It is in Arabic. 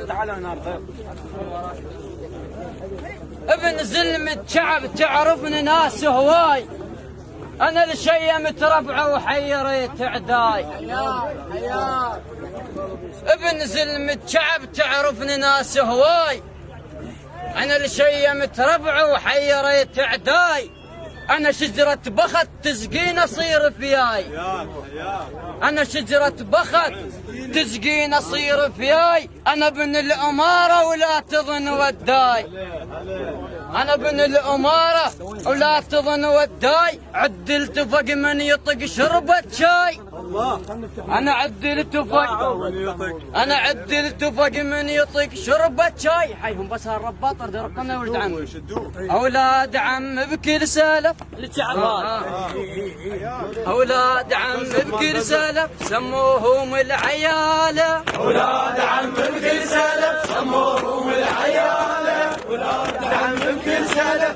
تعال هنا. ابن زلمة شعب تعرفني ناس هواي، انا لشيمت ربعه وحيريت عداي. ابن زلمة شعب تعرفني ناس هواي، انا لشيمت ربعه وحيريت عداي. انا شجرة بخت تسقين اصير فياي، انا شجرة بخت تسقين اصير فياي. انا ابن الامارة ولا تظن وداي، انا ابن الامارة ولا تظن وداي. عدلت فوق من يطق شربة شاي، انا عدلت فوق، انا عدلت فوق من يطق شربة شاي. حيهم بس هالرباط ارد رقمنا ولد عم، اولاد عم بكل سلف اولاد عم بكل سلف سموهم العيالة، اولاد عم بكل سلف سموهم العيالة، اولاد عم بكل سلف